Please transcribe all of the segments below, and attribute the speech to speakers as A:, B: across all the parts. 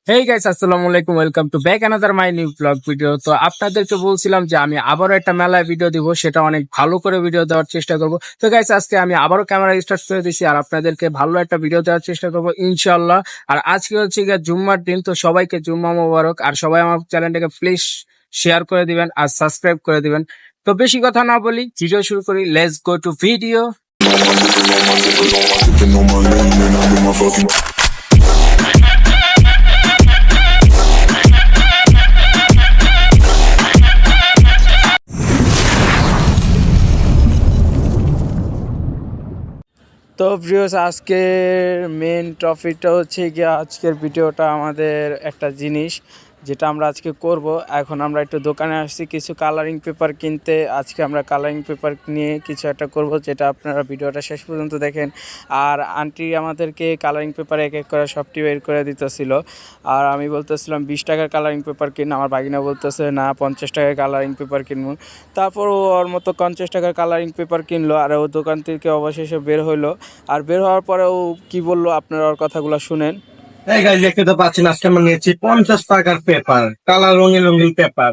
A: Hey guys, আসসালামু আলাইকুম। Welcome to back another my new blog video. তো আপনাদেরকে বলছিলাম যে আমি আবারও একটা মেলায় ভিডিও দিব, সেটা অনেক ভালো করে ভিডিও দেওয়ার চেষ্টা করব। তো গাইস, আজকে আমি আবারও ক্যামেরা স্টার্ট করে দিছি আর আপনাদেরকে ভালো একটা ভিডিও দেওয়ার চেষ্টা করব ইনশাল্লাহ। আর আজকে হচ্ছে গিয়ে জুম্মার দিন, তো সবাইকে জুম্মা মোবারক। আর সবাই আমার চ্যানেলটাকে প্লিজ শেয়ার করে দিবেন আর সাবস্ক্রাইব করে দিবেন। তো বেশি কথা না বলি, ভিডিও শুরু করি। Let's go to video.
B: Sipping on my lean and I'm in my fucking.
C: তো ভিউয়ার্স, আজকের মেন টপিকটা হচ্ছে গিয়ে আজকের ভিডিওটা আমাদের একটা জিনিস যেটা আমরা আজকে করব। এখন আমরা একটু দোকানে আসছি কিছু কালারিং পেপার কিনতে। আজকে আমরা কালারিং পেপার নিয়ে কিছু একটা করব, যেটা আপনারা ভিডিওটা শেষ পর্যন্ত দেখেন। আর আন্টি আমাদেরকে কালারিং পেপার এক এক করে সবটি বের করে দিতেছিল। আর আমি বলতেছিলাম 20 টাকার কালারিং পেপার কিন, আমার ভাগিনা বলতেছে না 50 টাকার কালারিং পেপার কিনবো। তারপর ও ওর মতো 50 টাকার কালারিং পেপার কিনলো আর ও দোকান থেকে অবশেষে বের হইলো। আর বের হওয়ার পরে ও কি বললো আপনারা ওর কথাগুলো শুনেন।
D: এই গাইজ, দেখতে তো পাচ্ছেন আজকে আমরা নিয়েছি 50 টাকার পেপার, কালার রঙিন রঙিন পেপার।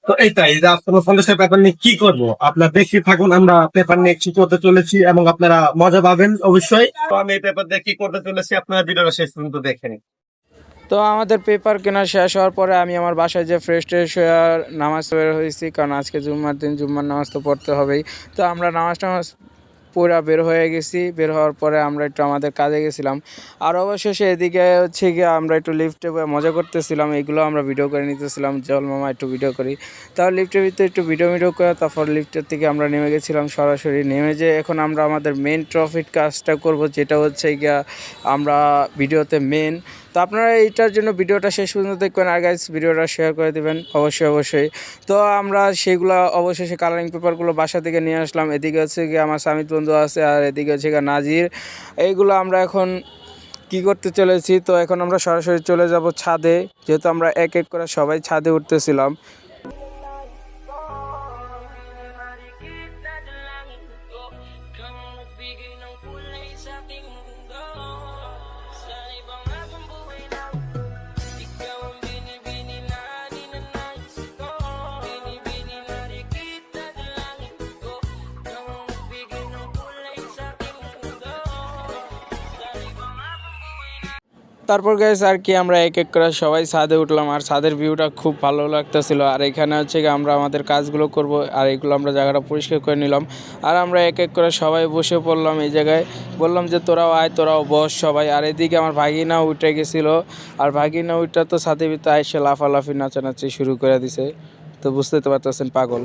D: তো এইটাই যে আজকে আমরা 50 টাকার পেপার নিয়ে কি করবো আপনারা দেখতে থাকুন। আমরা পেপার নিয়ে কি করতে চলেছি এবং আপনারা মজা পাবেন অবশ্যই। তো আমি এই পেপার দিয়ে কি করতে চলেছি আপনারা ভিডিওটা শেষ পর্যন্ত দেখে নিন।
C: তো আমাদের পেপার কেনা শেষ হওয়ার পরে আমি আমার বাসায় যে ফ্রেশ ট্রেশ হয়ে আর নামাজ বের হয়েছি, কারণ আজকে জুম্মার দিন, জুম্মার নামাজ তো পড়তে হবেই। তো আমরা নামাজ টামাজ পুরা বের হয়ে গেছি। বের হওয়ার পরে আমরা একটু আমাদের কাজে গেছিলাম। আর অবশেষে এদিকে হচ্ছে গিয়ে আমরা একটু লিফটে মজা করতেছিলাম, এগুলো আমরা ভিডিও করে নিতেছিলাম। চল মামা একটু ভিডিও করি। তারপর লিফটের ভিতরে একটু ভিডিও করে তারপর লিফটের থেকে আমরা নেমে গেছিলাম সরাসরি। নেমে যে এখন আমরা আমাদের মেন ট্রফিট কাজটা করব, যেটা হচ্ছে গিয়া আমরা ভিডিওতে মেন। তো আপনারা এইটার জন্য ভিডিওটা শেষ পর্যন্ত দেখবেন আর গাইস ভিডিওটা শেয়ার করে দেবেন অবশ্যই। তো আমরা সেগুলো অবশেষে কালারিং পেপারগুলো বাসা থেকে নিয়ে আসলাম। এদিকে হচ্ছে গিয়ে আমার সামিত বন্ধু আছে আর এদিকে হচ্ছে গিয়ে নাজির। এইগুলো আমরা এখন কি করতে চলেছি, তো এখন আমরা সরাসরি চলে যাব ছাদে, যেহেতু আমরা এক এক করে সবাই ছাদে উঠতেছিলাম। তারপর গাইস আর কি আমরা এক এক করে সবাই ছাদে উঠলাম আর ছাদের ভিউটা খুব ভালো লাগতেছিল। আর এখানে হচ্ছে কি আমরা আমাদের কাজগুলো করব আর এগুলো আমরা জায়গাটা পরিষ্কার করে নিলাম। আর আমরা এক এক করে সবাই বসে পড়লাম এই জায়গায়। বললাম যে তোরাও আয়, তোরাও বস সবাই। আর এদিকে আমার ভাগিনা উঠে গেছিলো। আর ভাগিনা উঠটা তো ছাদের ভিতরে এসে লাফালাফি নাচানাচি শুরু করে দিছে। তো বুঝতে তো পারতেছেন, পাগল।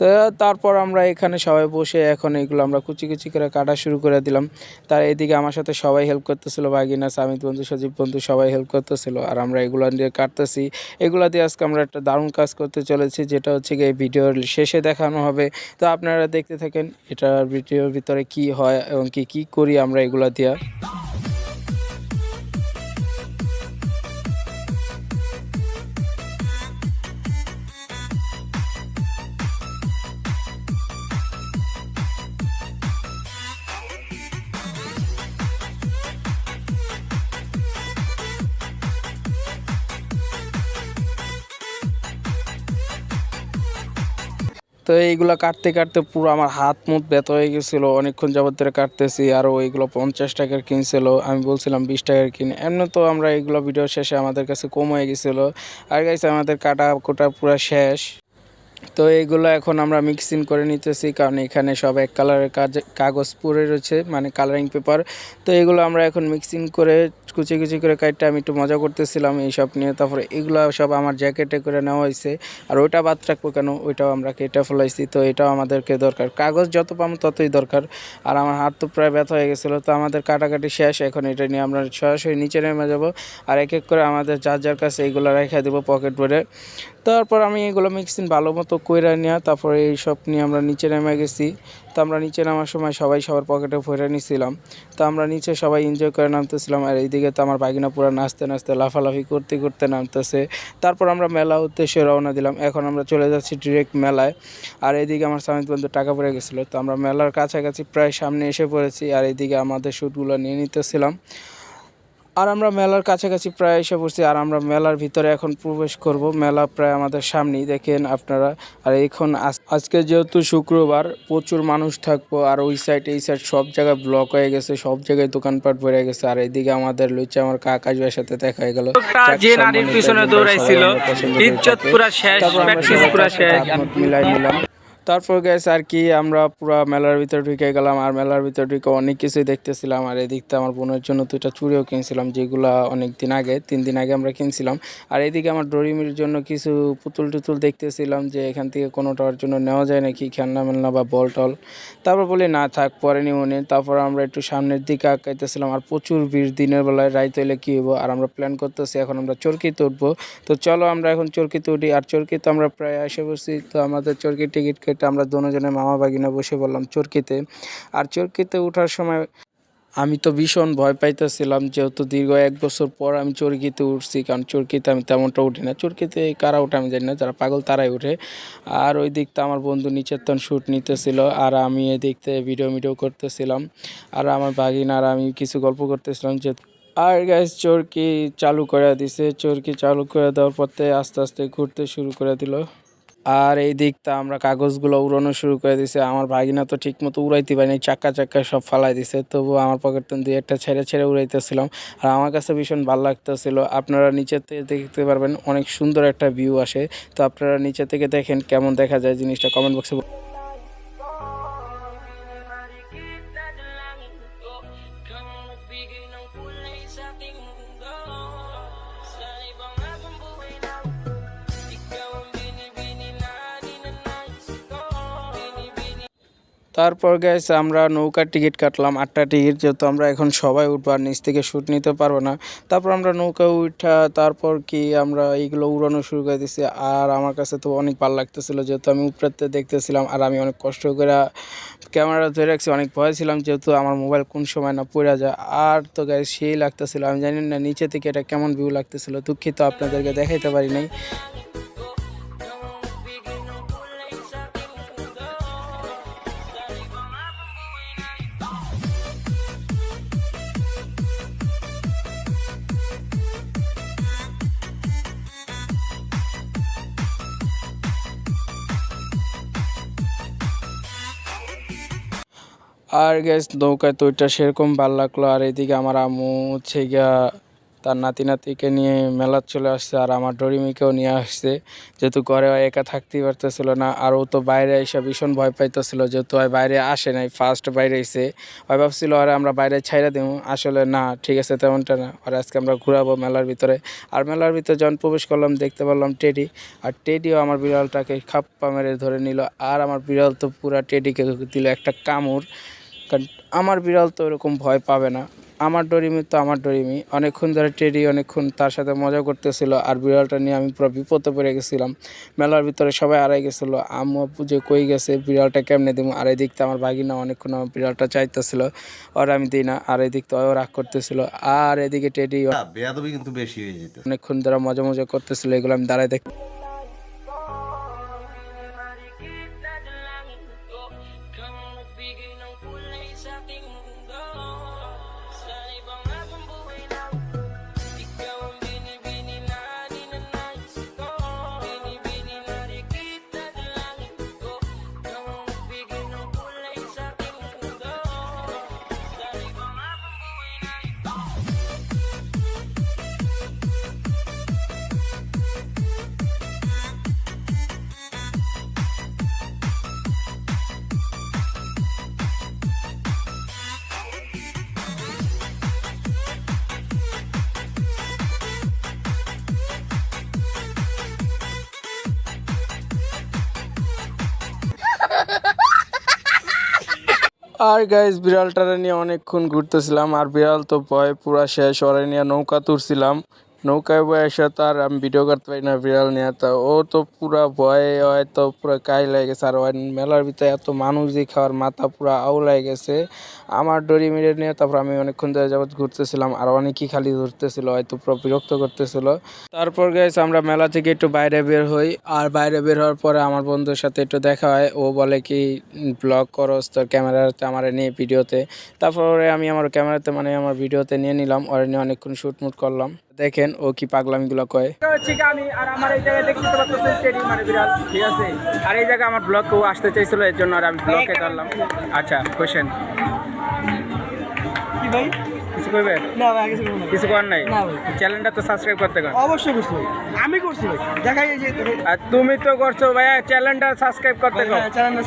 C: তো তারপর আমরা এখানে সবাই বসে এখন এগুলো আমরা কুচি কুচি করে কাটা শুরু করে দিলাম। তার এদিকে আমার সাথে সবাই হেল্প করতেছিল, ভাগিনা, সামিত বন্ধু, সজীব বন্ধু সবাই হেল্প করতেছিল। আর আমরা এগুলো দিয়ে কাটতেছি। এগুলো দিয়ে আজকে আমরা একটা দারুণ কাজ করতে চলেছি, যেটা হচ্ছে গিয়ে ভিডিওর শেষে দেখানো হবে। তো আপনারা দেখতে থাকেন এটার ভিডিওর ভিতরে কি হয় এবং কি করি আমরা এগুলো দিয়ে। তো এইগুলো কাটতে কাটতে পুরো আমার হাত মুখ ব্যথা হয়ে গেছিলো, অনেকক্ষণ যাবত ধরে কাটতেছি। আরও এইগুলো 50 টাকার কিনছিল, আমি বলছিলাম 20 টাকার কিনে। এমনি তো আমরা এইগুলো ভিডিও শেষে আমাদের কাছে কম হয়ে গেছিলো। আর গাইছে আমাদের কাটা কোটা পুরো শেষ। তো এইগুলো এখন আমরা মিক্সিং করে নিতেছি, কারণ এখানে সব এক কালারের কাগজ পরে রয়েছে, মানে কালারিং পেপার। তো এগুলো আমরা এখন মিক্সিং করে কুচি কুচি করে কাটতে আমি একটু মজা করতেছিলাম এইসব নিয়ে। তারপরে এগুলো সব আমার জ্যাকেটে করে নেওয়া হয়েছে। আর ওইটা বাদ রাখবো কেন, ওইটাও আমরা কেটে ফেলাইছি। তো এটাও আমাদেরকে দরকার, কাগজ যত পাবো ততই দরকার। আর আমার হাত তো প্রায় ব্যথা হয়ে গেছিলো। তো আমাদের কাটাকাটি শেষ, এখন এটা নিয়ে আমরা সরাসরি নিচে নেমে যাবো। আর এক এক করে আমাদের যার কাছে এইগুলো রেখে দেবো পকেট ভরে। তারপর আমি এগুলো মিক্সিং ভালো মতো কইরা নেওয়া, তারপরে এইসব নিয়ে আমরা নিচে নেমে গেছি। তো আমরা নিচে নামার সময় সবাই সবার পকেটে ভরে নিয়েছিলাম। তো আমরা নিচে সবাই এনজয় করে নামতেছিলাম। আর এইদিকে তো আমার বাগিনা পুরো নাচতে নাচতে লাফালাফি করতে করতে নামতেছে। তারপর আমরা মেলা উদ্দেশ্যে রওনা দিলাম। এখন আমরা চলে যাচ্ছি ডিরেক্ট মেলায়। আর এইদিকে আমার সামিত বন্ধু টাকা পড়ে গেছিলো। তো আমরা মেলার কাছাকাছি প্রায় সামনে এসে পড়েছি। আর এইদিকে আমাদের শ্যুটগুলো নিয়ে নিতেছিলাম। আর আমরা মেলার কাছাকাছি প্রায় এসে পড়ছি, আর আমরা মেলার ভিতরে এখন প্রবেশ করব। মেলা প্রায় আমাদের সামনেই, দেখেন আপনারা। আর এখন আজকে যেহেতু শুক্রবার, প্রচুর মানুষ থাকবো। আর ওই সাইড এই সাইড সব জায়গায় ব্লক হয়ে গেছে, সব জায়গায় দোকানপাট ভরে গেছে। আর এইদিকে আমাদের লুচি আমার কাকা ভাইয়ের সাথে দেখা হয়ে গেল।
A: যে নারীর পিছনে দৌড়াইছিল, ইজ্জত পুরা শেষ, প্র্যাকটিস পুরা শেষ।
C: মিলাই নিলাম। তারপর গ্যাস আর কি আমরা পুরা মেলার ভিতরে ঢুকে গেলাম। আর মেলার ভিতরে ঢুকে অনেক কিছুই দেখতেছিলাম। আর এদিকটা আমার বোনের জন্য দুইটা চুড়িও কিনছিলাম, যেগুলো অনেক দিন আগে, 3 দিন আগে আমরা কিনছিলাম। আর এদিকে আমার ডরিমির জন্য কিছু পুতুল টুতুল দেখতেছিলাম, যে এখান থেকে কোনোটার জন্য নেওয়া যায় নাকি, খেলনা মেলনা বা বল টল। তারপর বলি না থাক, পরে নিব নি। তারপর আমরা একটু সামনের দিকে আঁকাইতেছিলাম। আর প্রচুর ভিড়, দিনের বেলায়, রাইত হইলে কী হবো। আর আমরা প্ল্যান করতেছি এখন আমরা চরকিতে উঠবো। তো চলো আমরা এখন চরকিতে উঠি। আর চরকিতে আমরা প্রায় এসে বসছি। তো আমাদের চরকির টিকিট কেটে আমরা দুজনে মামা বাগিনা বসে বললাম চরকিতে। আর চরকিতে ওঠার সময় আমি তো ভীষণ ভয় পাইতেছিলাম, যেহেতু দীর্ঘ 1 বছর পর আমি চরকিতে উঠছি। কারণ চরকিতে আমি তেমনটা উঠি না, চরকিতে কারা ওঠে আমি জানি না, যারা পাগল তারাই ওঠে। আর ওই দিকটা আমার বন্ধু নিচের তন শ্যুট নিতেছিল, আর আমি এদিকতে ভিডিও করতেছিলাম। আর আমার বাগিনা আর আমি কিছু গল্প করতেছিলাম যে। আর গাইস চরকি চালু করে দিছে, চরকি চালু করে দেওয়ার পরে আস্তে আস্তে ঘুরতে শুরু করে দিল। আর এই দিকটা আমরা কাগজগুলো উড়ানো শুরু করে দিছে। আমার ভাগিনা তো ঠিক মতো উড়াইতে পারিনি, চাক্কা সব ফালাই দিছে। তবু আমার পকেট দুই একটা ছেড়ে ছেড়ে উড়াইতেছিলাম। আর আমার কাছে ভীষণ ভালো লাগতেছিল। আপনারা নিচে থেকে দেখতে পারবেন, অনেক সুন্দর একটা ভিউ আসে। তো আপনারা নিচে থেকে দেখেন কেমন দেখা যায় জিনিসটা, কমেন্ট বক্সে। তারপর গেছে আমরা নৌকার টিকিট কাটলাম, 8টা টিকিট, যেহেতু আমরা এখন সবাই উঠবো আর নিচ থেকে শ্যুট নিতে পারবো না। তারপর আমরা নৌকা উঠা, তারপর কি আমরা এইগুলো উড়ানো শুরু করে দিছি। আর আমার কাছে তো অনেক ভালো লাগতেছিলো, যেহেতু আমি উপরেতে দেখতেছিলাম। আর আমি অনেক কষ্ট করে ক্যামেরা ধরে রাখছি, অনেক ভয় ছিলাম, যেহেতু আমার মোবাইল কোন সময় না পড়ে যায়। আর তো গায়ে সেই লাগতেছিল, আমি জানি না নিচে থেকে এটা কেমন ভিউ লাগতেছিল, দুঃখিত আপনাদেরকে দেখাইতে পারি নাই। আর গ্যাস নৌকায় তো ওইটা সেরকম ভালো লাগলো। আর এদিকে আমার আম্মু হচ্ছে গিয়া তার নাতিকে নিয়ে মেলা চলে আসছে। আর আমার ডরিমিকেও নিয়ে আসছে, যেহেতু ঘরে একা থাকতেই পারতেছিল না। আর ও তো বাইরে এসে ভীষণ ভয় পাইতেছিল, যেহেতু বাইরে আসে নাই, ফার্স্ট বাইরে এসে ওই ভাবছিল আর আমরা বাইরে ছাইড়া দেবো। আসলে না, ঠিক আছে তেমনটা না। আর আজকে আমরা ঘুরাবো মেলার ভিতরে। আর মেলার ভিতরে যখন প্রবেশ করলাম দেখতে পারলাম টেডি। আর টেডিও আমার বিড়ালটাকে খাপ্পা মেরে ধরে নিল। আর আমার বিড়াল তো পুরা টেডিকে দিল একটা কামড়। কারণ আমার বিড়াল তো এরকম ভয় পাবে না। আমার ডরিমি তো আমার ডরিমি, অনেকক্ষণ ধরে টেডি অনেকক্ষণ তার সাথে মজা করতেছিল। আর বিড়ালটা নিয়ে আমি পুরো বিপদে পড়ে গেছিলাম। মেলার ভিতরে সবাই আড়াই গেছিলো, আম্মু আপু যে কই গেছে বিড়ালটা কেমনে দেবো। আর এই দিকটা আমার ভাগিনা অনেকক্ষণ আমার বিড়ালটা চাইতেছিল, আর আমি দিই না। আর এই দিকটা ও রাগ করতেছিল। আর এদিকে টেডি
E: বেয়াদবি কিন্তু বেশি হয়ে যেত।
C: অনেকক্ষণ ধরে মজা করতেছিল, এগুলো আমি দাঁড়ায় দেখ। আর গাইজ বিড়ালটারে নিয়ে অনেকক্ষণ ঘুরতেছিলাম। আর বিড়াল তো ভয় পুরা শেষ, ওরে নিয়ে নৌকা তুলছিলাম। নৌকায় বয়সে তো আর আমি ভিডিও করতে পারি না বিড়াল নিয়ে, তো ও তো পুরা ভয়ে হয়তো পুরো কাই লেগে গেছে। আর ওই মেলার ভিতরে এত মানুষ দেখে আর মাথা পুরা আউলাই গেছে। আমার ডরি মিরে নিয়ে তারপর আমি অনেকক্ষণ ধরে যাবত ঘুরতেছিলাম, আর অনেকেই খালি ধরতেছিল, হয়তো পুরো বিরক্ত করতেছিল। তারপর গেছে আমরা মেলা থেকে একটু বাইরে বের হই, আর বাইরে বের হওয়ার পরে আমার বন্ধুর সাথে একটু দেখা হয়। ও বলে কি ব্লগ করস তোর ক্যামেরাতে আমার নিয়ে ভিডিওতে। তারপরে আমি আমার ক্যামেরাতে মানে আমার ভিডিওতে নিয়ে নিলাম, ওর নিয়ে অনেকক্ষণ শুটমুট করলাম। দেখেন ও কি পাগলামিগুলো কয়।
A: হচ্ছে কি আমি আর আমার এই জায়গায় দেখতে পাচ্ছেন টেডি মানে বিড়াল, ঠিক আছে। আর এই জায়গায় আমার ব্লগ কেউ আসতে চাইছিল, এর জন্য আর আমি ব্লগে ধরলাম। আচ্ছা কোশ্চেন
F: কি ভাই?
A: কিছু কইবে?
F: না ভাই, কিছু বলবো না।
A: কিছু করার নাই?
F: না ভাই।
A: চ্যানেলটা তো সাবস্ক্রাইব করতে কর।
F: অবশ্যই করছি ভাই, আমি করছি ভাই, দেখাই এই যে
A: আর তুমি তো করছো ভাইয়া, চ্যানেলটা সাবস্ক্রাইব করতে কর।
F: চ্যানেল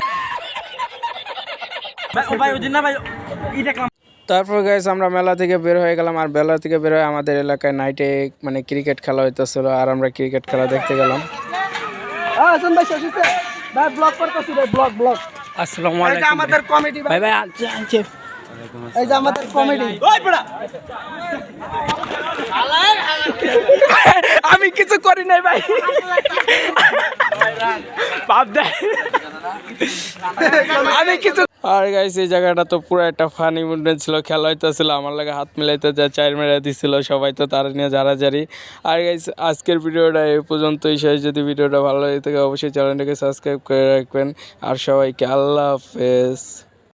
F: ভাই ওই দিন না ভাই ই দেখলাম।
C: তারপর গাইস আমরা মেলা থেকে বের হয়ে গেলাম, আর মেলা থেকে বের হয়ে আমাদের এলাকায় নাইটে মানে ক্রিকেট খেলা হইতেছিল, আর আমরা ক্রিকেট খেলা দেখতে গেলাম।
F: হাসান ভাই শেষ হইছে ভাই, ব্লগ করতেছি ভাই, ব্লগ
A: আসসালামু
F: এই যে
A: আলাইকুম
F: আমাদের কমেডি
A: ভাই। ভাই আনছে
F: এই যে আমাদের কমেডি। ওই বড়া
A: আমি কিছু করি নাই ভাই, বাপ দেয় আমি কিছু।
C: আর গাইস এই জায়গাটা তো পুরো একটা ফানি মুভমেন্ট ছিল, খেলা হইতেছিল, আমার লাগে হাত মিলাইতে যা চার মেরে দিছিল সবাই, তো তার নিয়ে জারাজারি। আর গাইস আজকের ভিডিওটা এই পর্যন্তই শেষ। যদি ভিডিওটা ভালো লাগে থাকে অবশ্যই চ্যানেলটাকে সাবস্ক্রাইব করে রাখবেন, আর সবাইকে আল্লাহ হাফেজ।